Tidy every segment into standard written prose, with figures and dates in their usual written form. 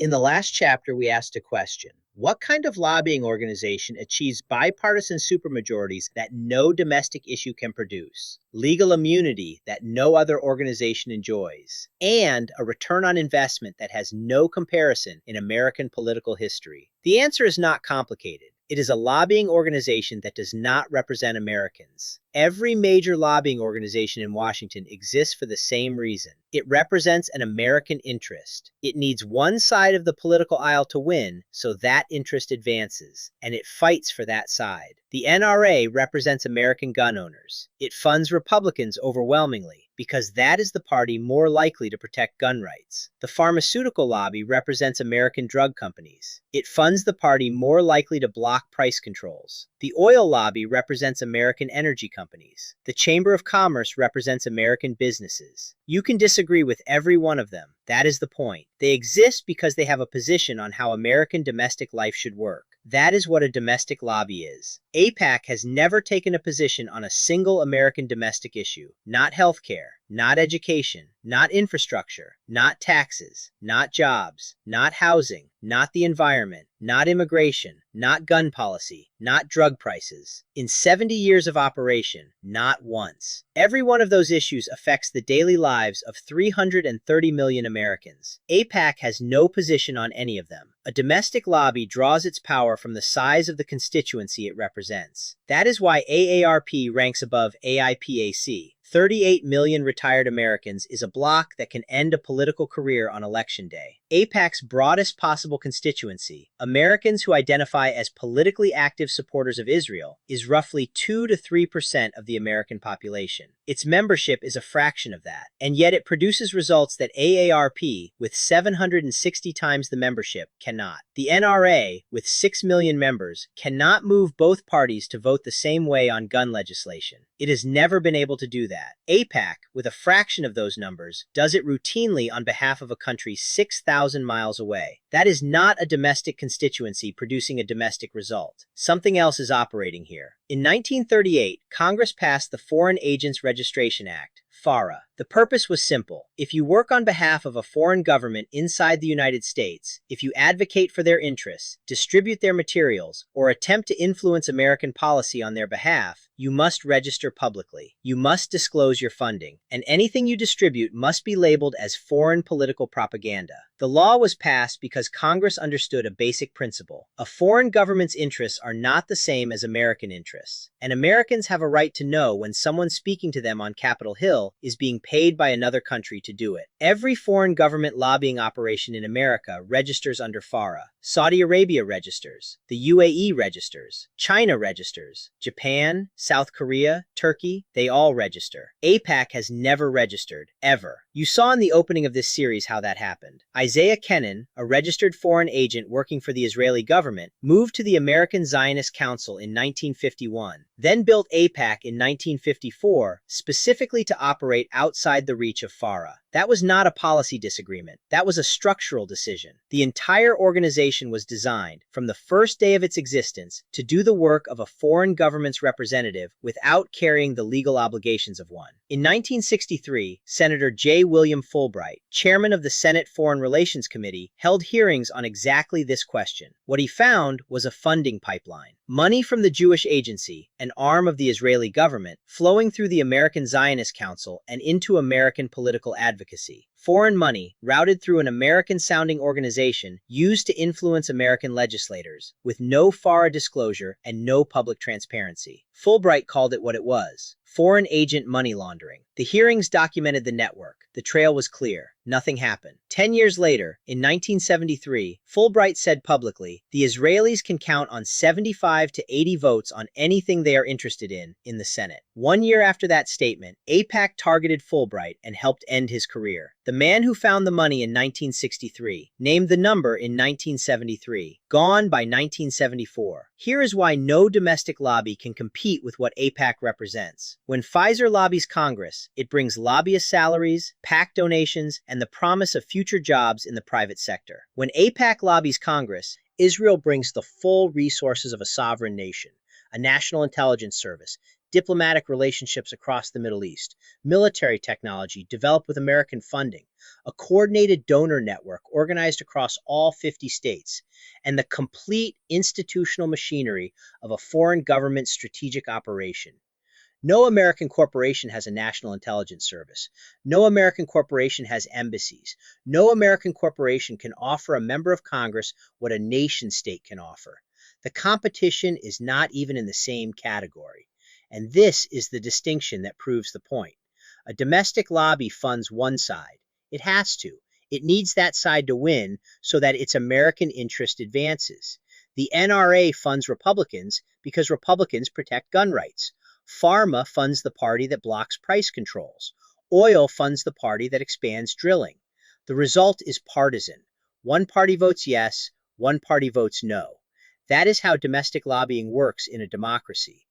In the last chapter, we asked a question. What kind of lobbying organization achieves bipartisan supermajorities that no domestic issue can produce, legal immunity that no other organization enjoys, and a return on investment that has no comparison in American political history? The answer is not complicated. It is a lobbying organization that does not represent Americans. Every major lobbying organization in Washington exists for the same reason. It represents an American interest. It needs one side of the political aisle to win, so that interest advances, and it fights for that side. The NRA represents American gun owners. It funds Republicans overwhelmingly, because that is the party more likely to protect gun rights. The pharmaceutical lobby represents American drug companies. It funds the party more likely to block price controls. The oil lobby represents American energy companies. The Chamber of Commerce represents American businesses. You can disagree with every one of them. That is the point. They exist because they have a position on how American domestic life should work. That is what a domestic lobby is. AIPAC has never taken a position on a single American domestic issue. Not healthcare, not education, not infrastructure, not taxes, not jobs, not housing, not the environment, not immigration, not gun policy, not drug prices. In 70 years of operation, not once. Every one of those issues affects the daily lives of 330 million Americans. AIPAC has no position on any of them. A domestic lobby draws its power from the size of the constituency it represents. That is why AARP ranks above AIPAC. 38 million retired Americans is a bloc that can end a political career on Election Day. AIPAC's broadest possible constituency, Americans who identify as politically active supporters of Israel, is roughly 2 to 3% of the American population. Its membership is a fraction of that, and yet it produces results that AARP, with 760 times the membership, cannot. The NRA, with 6 million members, cannot move both parties to vote the same way on gun legislation. It has never been able to do that. AIPAC, with a fraction of those numbers, does it routinely on behalf of a country 6,000 miles away. That is not a domestic constituency producing a domestic result. Something else is operating here. In 1938, Congress passed the Foreign Agents Registration Act, FARA. The purpose was simple. If you work on behalf of a foreign government inside the United States, if you advocate for their interests, distribute their materials, or attempt to influence American policy on their behalf, you must register publicly. You must disclose your funding, and anything you distribute must be labeled as foreign political propaganda. The law was passed because Congress understood a basic principle. A foreign government's interests are not the same as American interests, and Americans have a right to know when someone speaking to them on Capitol Hill is being paid by another country to do it. Every foreign government lobbying operation in America registers under FARA. Saudi Arabia registers. The UAE registers. China registers. Japan, South Korea, Turkey, they all register. AIPAC has never registered, ever. You saw in the opening of this series how that happened. Isaiah Kennan, a registered foreign agent working for the Israeli government, moved to the American Zionist Council in 1951, then built AIPAC in 1954 specifically to operate outside the reach of FARA. That was not a policy disagreement. That was a structural decision. The entire organization was designed, from the first day of its existence, to do the work of a foreign government's representative without carrying the legal obligations of one. In 1963, Senator J. William Fulbright, chairman of the Senate Foreign Relations Committee, held hearings on exactly this question. What he found was a funding pipeline. Money from the Jewish Agency, an arm of the Israeli government, flowing through the American Zionist Council and into American political advocacy. Foreign money, routed through an American-sounding organization, used to influence American legislators, with no FARA disclosure and no public transparency. Fulbright called it what it was: foreign agent money laundering. The hearings documented the network. The trail was clear. Nothing happened. 10 years later, in 1973, Fulbright said publicly, the Israelis can count on 75 to 80 votes on anything they are interested in the Senate. 1 year after that statement, AIPAC targeted Fulbright and helped end his career. The man who found the money in 1963 named the number in 1973, gone by 1974. Here is why no domestic lobby can compete with what AIPAC represents. When Pfizer lobbies Congress, it brings lobbyist salaries, PAC donations, and the promise of future jobs in the private sector. When AIPAC lobbies Congress, Israel brings the full resources of a sovereign nation, a national intelligence service, diplomatic relationships across the Middle East, military technology developed with American funding, a coordinated donor network organized across all 50 states, and the complete institutional machinery of a foreign government strategic operation. No American corporation has a national intelligence service. No American corporation has embassies. No American corporation can offer a member of Congress what a nation state can offer. The competition is not even in the same category. And this is the distinction that proves the point. A domestic lobby funds one side. It has to. It needs that side to win so that its American interest advances. The NRA funds Republicans because Republicans protect gun rights. Pharma funds the party that blocks price controls. Oil funds the party that expands drilling. The result is partisan. One party votes yes, one party votes no. That is how domestic lobbying works in a democracy.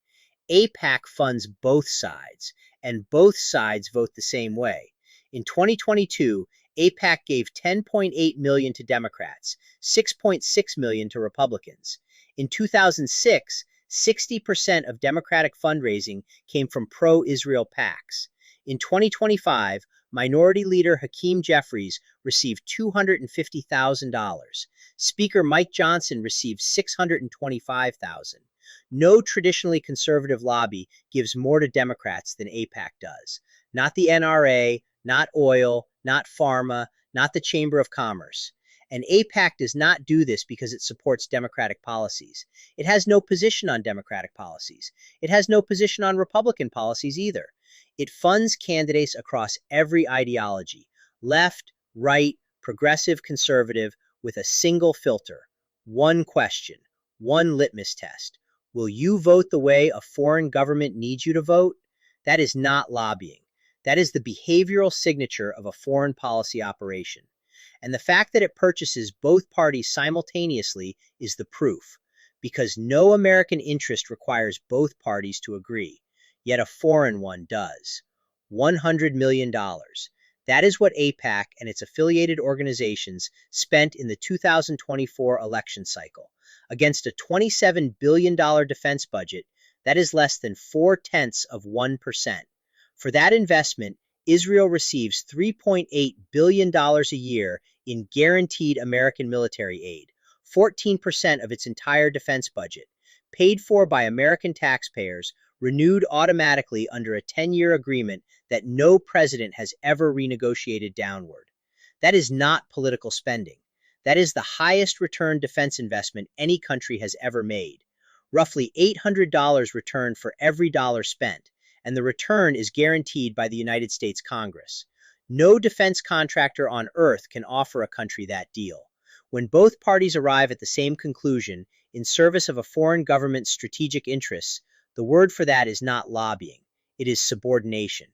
AIPAC funds both sides, and both sides vote the same way. In 2022, AIPAC gave $10.8 million to Democrats, $6.6 million to Republicans. In 2006, 60% of Democratic fundraising came from pro-Israel PACs. In 2025, Minority Leader Hakeem Jeffries received $250,000. Speaker Mike Johnson received $625,000. No traditionally conservative lobby gives more to Democrats than AIPAC does. Not the NRA, not oil, not pharma, not the Chamber of Commerce. And AIPAC does not do this because it supports Democratic policies. It has no position on Democratic policies. It has no position on Republican policies either. It funds candidates across every ideology, left, right, progressive, conservative, with a single filter. One question, one litmus test. Will you vote the way a foreign government needs you to vote? That is not lobbying. That is the behavioral signature of a foreign policy operation. And the fact that it purchases both parties simultaneously is the proof, because no American interest requires both parties to agree, yet a foreign one does. $100 million. That is what AIPAC and its affiliated organizations spent in the 2024 election cycle. Against a $27 billion defense budget, that is less than 0.4%. For that investment, Israel receives $3.8 billion a year in guaranteed American military aid, 14% of its entire defense budget, paid for by American taxpayers, renewed automatically under a 10-year agreement that no president has ever renegotiated downward. That is not political spending. That is the highest return defense investment any country has ever made. Roughly $800 returned for every dollar spent, and the return is guaranteed by the United States Congress. No defense contractor on earth can offer a country that deal. When both parties arrive at the same conclusion in service of a foreign government's strategic interests, the word for that is not lobbying. It is subordination.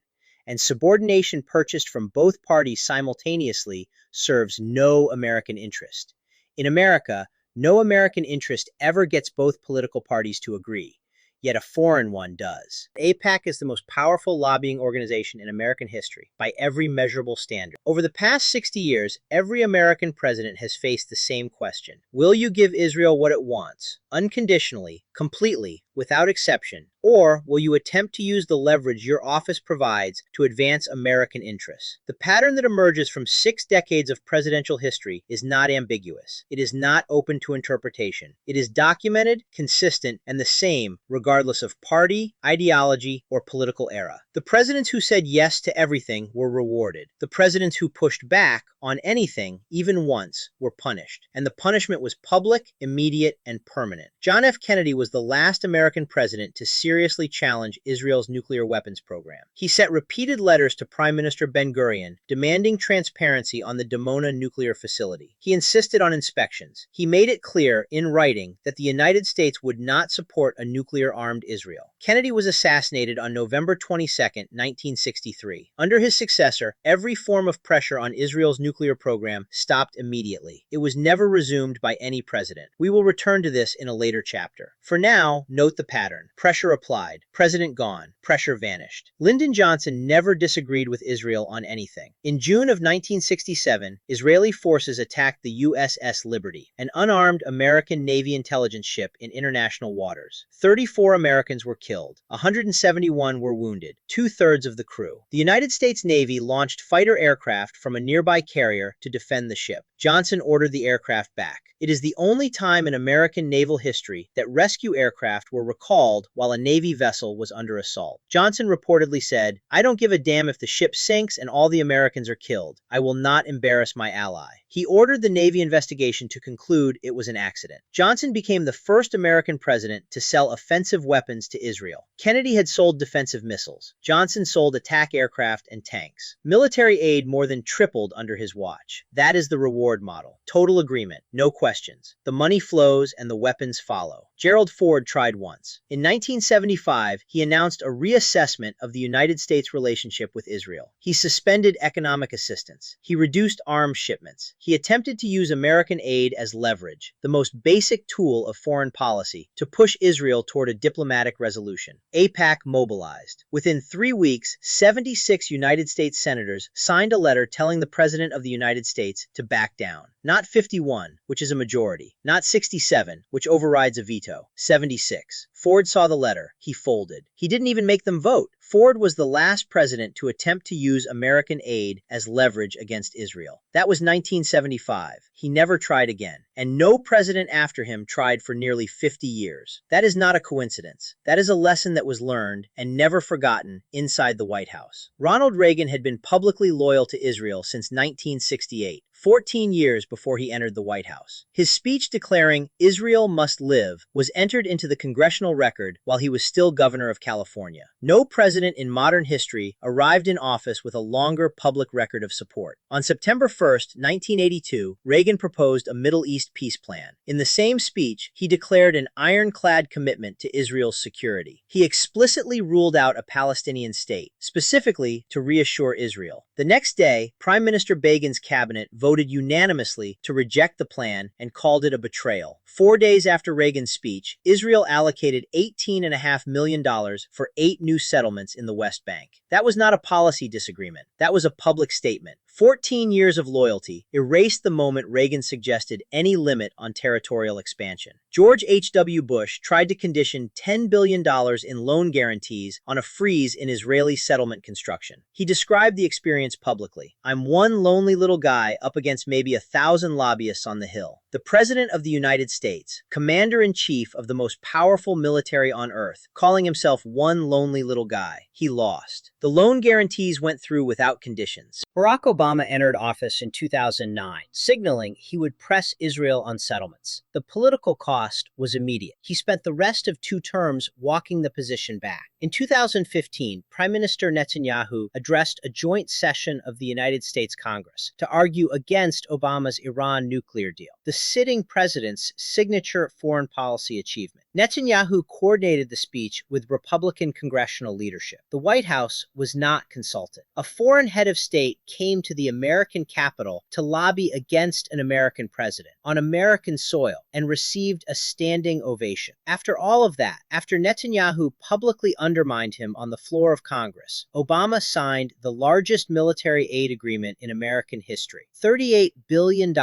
And subordination purchased from both parties simultaneously serves no American interest. In America, no American interest ever gets both political parties to agree. Yet a foreign one does. AIPAC is the most powerful lobbying organization in American history by every measurable standard. Over the past 60 years, every American president has faced the same question. Will you give Israel what it wants, unconditionally, completely, without exception, or will you attempt to use the leverage your office provides to advance American interests? The pattern that emerges from 6 decades of presidential history is not ambiguous. It is not open to interpretation. It is documented, consistent, and the same regardless of party, ideology, or political era. The presidents who said yes to everything were rewarded. The presidents who pushed back on anything, even once, were punished. And the punishment was public, immediate, and permanent. John F. Kennedy was the last American president to seriously challenge Israel's nuclear weapons program. He sent repeated letters to Prime Minister Ben-Gurion demanding transparency on the Dimona nuclear facility. He insisted on inspections. He made it clear in writing that the United States would not support a nuclear-armed Israel. Kennedy was assassinated on November 22, 1963. Under his successor, every form of pressure on Israel's nuclear program stopped immediately. It was never resumed by any president. We will return to this in a later chapter. For now, note the pattern. Pressure applied. President gone. Pressure vanished. Lyndon Johnson never disagreed with Israel on anything. In June of 1967, Israeli forces attacked the USS Liberty, an unarmed American Navy intelligence ship in international waters. 34 Americans were killed. 171 were wounded, two-thirds of the crew. The United States Navy launched fighter aircraft from a nearby carrier to defend the ship. Johnson ordered the aircraft back. It is the only time in American naval history that rescue aircraft were recalled while a Navy vessel was under assault. Johnson reportedly said, "I don't give a damn if the ship sinks and all the Americans are killed. I will not embarrass my ally." He ordered the Navy investigation to conclude it was an accident. Johnson became the first American president to sell offensive weapons to Israel. Kennedy had sold defensive missiles. Johnson sold attack aircraft and tanks. Military aid more than tripled under his watch. That is the reward model. Total agreement, no questions. The money flows and the weapons follow. Gerald Ford tried once. In 1975, he announced a reassessment of the United States' relationship with Israel. He suspended economic assistance. He reduced arms shipments. He attempted to use American aid as leverage, the most basic tool of foreign policy, to push Israel toward a diplomatic resolution. AIPAC mobilized. Within 3 weeks, 76 United States senators signed a letter telling the President of the United States to back down. Not 51, which is a majority. Not 67, which overrides a veto. 76. Ford saw the letter. He folded. He didn't even make them vote. Ford was the last president to attempt to use American aid as leverage against Israel. That was 1975. He never tried again. And no president after him tried for nearly 50 years. That is not a coincidence. That is a lesson that was learned and never forgotten inside the White House. Ronald Reagan had been publicly loyal to Israel since 1968. 14 years before he entered the White House. His speech declaring Israel must live was entered into the congressional record while he was still governor of California. No president in modern history arrived in office with a longer public record of support. On September 1st, 1982, Reagan proposed a Middle East peace plan. In the same speech, he declared an ironclad commitment to Israel's security. He explicitly ruled out a Palestinian state, specifically to reassure Israel. The next day, Prime Minister Begin's cabinet voted unanimously to reject the plan and called it a betrayal. 4 days after Reagan's speech, Israel allocated $18.5 million for 8 new settlements in the West Bank. That was not a policy disagreement. That was a public statement. 14 years of loyalty erased the moment Reagan suggested any limit on territorial expansion. George H.W. Bush tried to condition $10 billion in loan guarantees on a freeze in Israeli settlement construction. He described the experience publicly. "I'm one lonely little guy up against maybe 1,000 lobbyists on the Hill. The President of the United States, Commander-in-Chief of the most powerful military on earth, calling himself one lonely little guy. He lost." The loan guarantees went through without conditions. Barack Obama entered office in 2009, signaling he would press Israel on settlements. The political cost was immediate. He spent the rest of 2 terms walking the position back. In 2015, Prime Minister Netanyahu addressed a joint session of the United States Congress to argue against Obama's Iran nuclear deal, the sitting president's signature foreign policy achievement. Netanyahu coordinated the speech with Republican congressional leadership. The White House was not consulted. A foreign head of state came to the American Capitol to lobby against an American president on American soil and received a standing ovation. After all of that, after Netanyahu publicly undermined him on the floor of Congress, Obama signed the largest military aid agreement in American history. $38 billion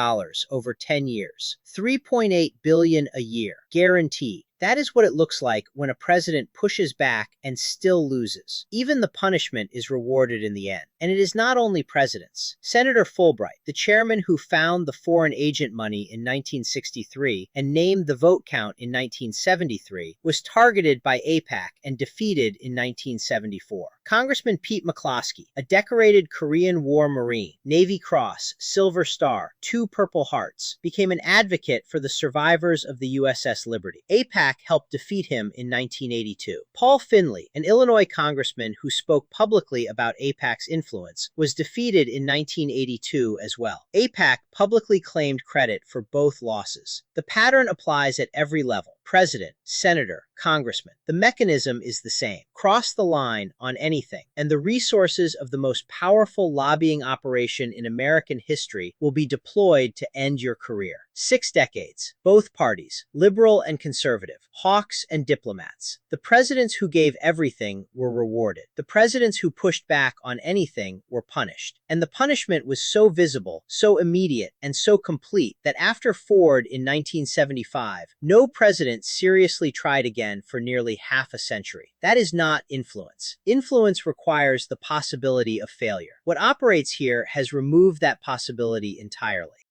over 10 years. $3.8 billion a year, guaranteed. That is what it looks like when a president pushes back and still loses. Even the punishment is rewarded in the end. And it is not only presidents. Senator Fulbright, the chairman who found the foreign agent money in 1963 and named the vote count in 1973, was targeted by AIPAC and defeated in 1974. Congressman Pete McCloskey, a decorated Korean War Marine, Navy Cross, Silver Star, 2 Purple Hearts, became an advocate for the survivors of the USS Liberty. AIPAC helped defeat him in 1982. Paul Finley, an Illinois congressman who spoke publicly about AIPAC's influence, was defeated in 1982 as well. AIPAC publicly claimed credit for both losses. The pattern applies at every level. President, senator, congressman. The mechanism is the same. Cross the line on anything, and the resources of the most powerful lobbying operation in American history will be deployed to end your career. 6 decades. Both parties, liberal and conservative, hawks and diplomats. The presidents who gave everything were rewarded. The presidents who pushed back on anything were punished. And the punishment was so visible, so immediate, and so complete that after Ford in 1975, no president president seriously tried again for nearly half a century. That is not influence. Influence requires the possibility of failure. What operates here has removed that possibility entirely.